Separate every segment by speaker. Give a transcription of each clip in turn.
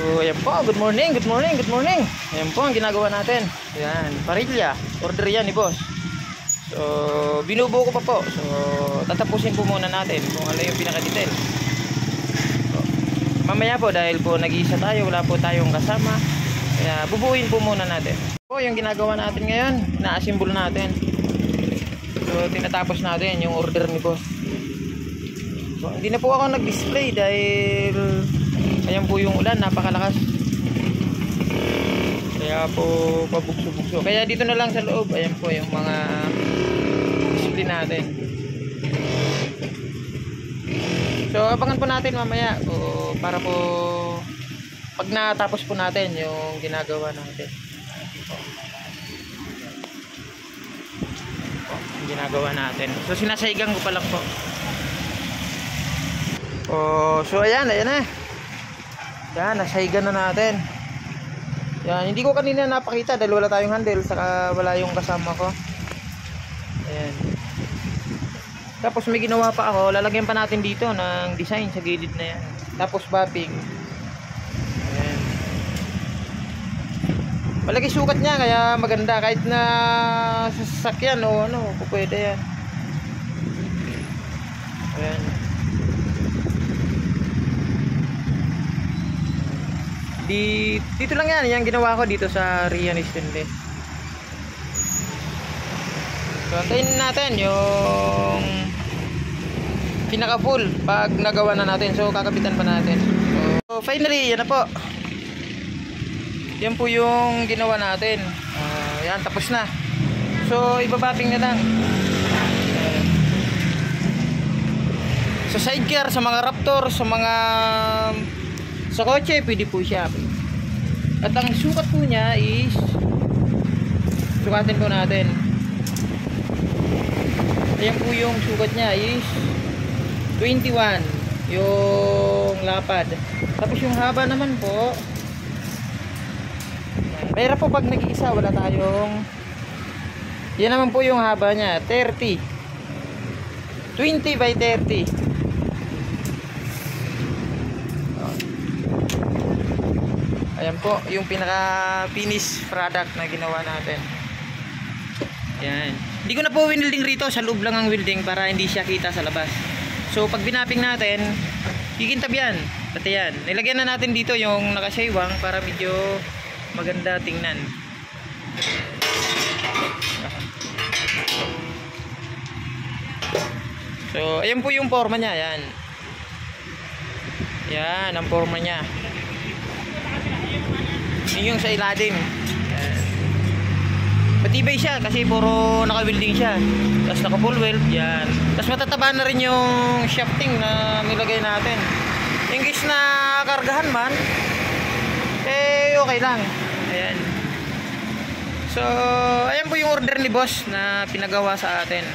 Speaker 1: So, ayan po, good morning, good morning, good morning. Ayan po ang ginagawa natin. Ayan, parilya, order yan ni boss. So, binubuo ko pa po. So, tatapusin po muna natin kung ano yung pinaka-detail. So, mamaya po dahil po nag-iisa tayo, wala po tayong kasama. Kaya bubuuin po muna natin. Po yung ginagawa natin ngayon, na-assemble natin. So, tinatapos natin yung order ni boss. So, hindi na po ako nag-display dahil ayan po yung ulan, napakalakas. Kaya po pabugso-bugso. Kaya dito na lang sa loob, ayan po yung mga display natin. So abangan po natin mamaya para po pag natapos po natin yung ginagawa natin. Yung ginagawa natin. So sinasaigang ko pa lang po. So ayan na. Yan, nasaigan na natin. Yan, hindi ko kanina napakita dahil wala tayong handle, saka wala yung kasama ko. Ayan. Tapos may ginawa pa ako, lalagyan pa natin dito ng design sa gilid na yan. Tapos bapping. Ayan. Malaki sukat niya kaya maganda kahit na sa sasakyan o ano, pwede yan. Ayan. Dito lang yan, yung ginawa ko dito sa Rian Stainless. So antayin natin yung pinaka full pag nagawa na natin. So kakabitan pa natin. So finally, yan na po. Yan po yung ginawa natin. Yan, tapos na. So ibabating na lang. Sa sidecar, sa mga Raptor, sa kotse, pwede po siya. At ang sukat po niya is sukatin po natin. Ayan po yung sukat niya is 21 yung lapad. Tapos yung haba naman po, mahirap po pag nag-iisa, wala tayong, yan naman po yung haba niya 30 20 by 30. Ayan po yung pinaka finish product na ginawa natin. Yan. Hindi ko na po winilding rito, sa loob lang ang welding para hindi siya kita sa labas. So pag binaping natin, kikintab yan. Pati yan. Nilagyan na natin dito yung nakasaywang para medyo maganda tingnan. So ayan po yung forma niya. Yan. Yan ang forma niya. Yung sa ilalim. Matibay siya kasi puro naka-welding siya. Tapos naka full weld. Yan. Tapos matataba na rin yung shafting na nilagay natin. In case na kargahan man, eh okay lang. Ayan. So ayan po yung order ni boss na pinagawa sa atin.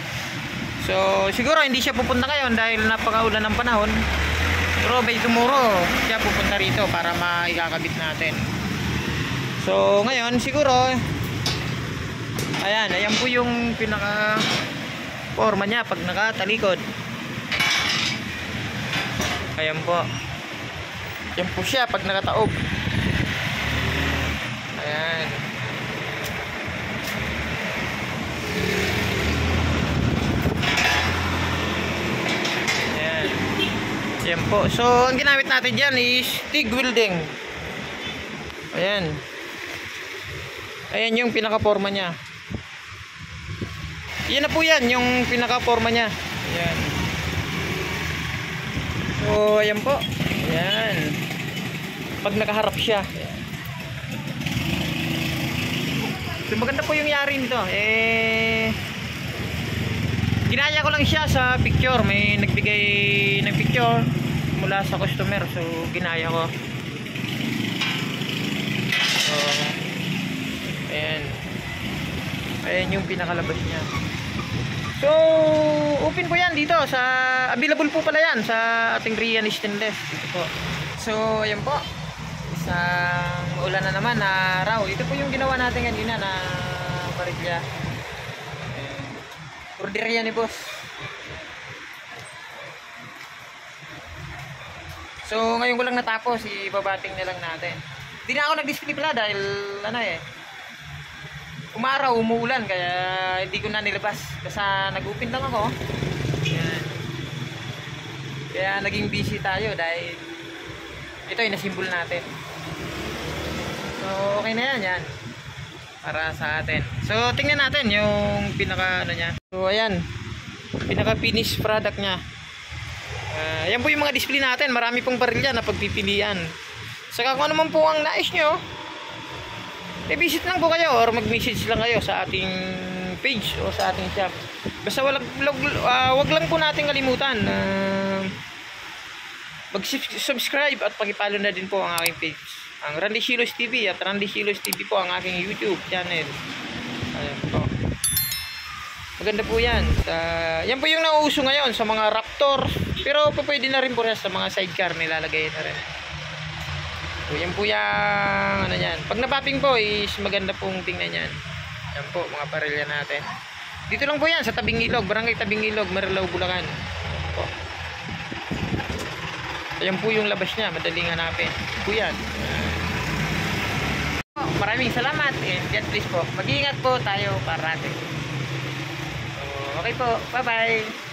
Speaker 1: So siguro hindi siya pupunta ngayon dahil napakaulan ng panahon. Pero by tomorrow siya pupunta rito para maikakabit natin. So ngayon siguro ayan po yung pinaka forma niya pag nakatalikod. Ayan po. Yan po siya pag nakataob. Ayan. Ayan. Yan po. So ang ginamit natin dyan is TIG welding. Ayan. Ayan yung pinaka-forma niya. Yan na po yan, yung pinaka-forma niya. Ayan. So, ayan po. Ayan. Pag nakaharap siya. Ayan. So, maganda po yung yari nito. Ginaya ko lang siya sa picture. May nagbigay ng picture mula sa customer. So, ginaya ko. So, ayan. Ayan yung pinakalabas niya. So open po yan dito sa, available po pala yan sa ating Rian Stainless dito po. So ayan po, isang ulan na naman na araw. Ito po yung ginawa natin kanina na parilya. Order yan ni boss. So ngayon ko lang natapos, ibabating na lang natin. Hindi na ako nag-display pala dahil ano umaraw, umuulan, kaya hindi ko na nilabas. Kasi nag-open lang ako. Yan. Kaya naging busy tayo dahil ito yung nasimbol natin. So okay na yan. Para sa atin. So tingnan natin yung pinaka ano niya. So ayan, pinaka finished product niya. Yan po yung mga display natin. Marami pong barilya na pagpipilian. Saka kung ano man po ang nais nyo, i-visit lang po kayo or mag-message lang kayo sa ating page o sa ating shop. Basta wag lang po natin kalimutan mag-subscribe at pag-follow na din po ang aking page. Ang Randy Silos TV at Randy Silos TV po ang aking YouTube channel. Ayan po. Maganda po yan. Yan po yung nauuso ngayon sa mga Raptor. Pero pwede na rin po sa mga sidecar nilalagay na rin. So yan po yung ano yan. Pag napapping po is maganda pong tingnan yan. Yan po mga parilya natin. Dito lang po yan sa Tabing Ilog. Barangay Tabing Ilog, Marilao, Bulacan. Yan po. Ayan po yung labas niya. Madaling hanapin. Yan po yan. Maraming salamat and God bless po. Mag-iingat po tayo parati. So, okay po. Bye-bye.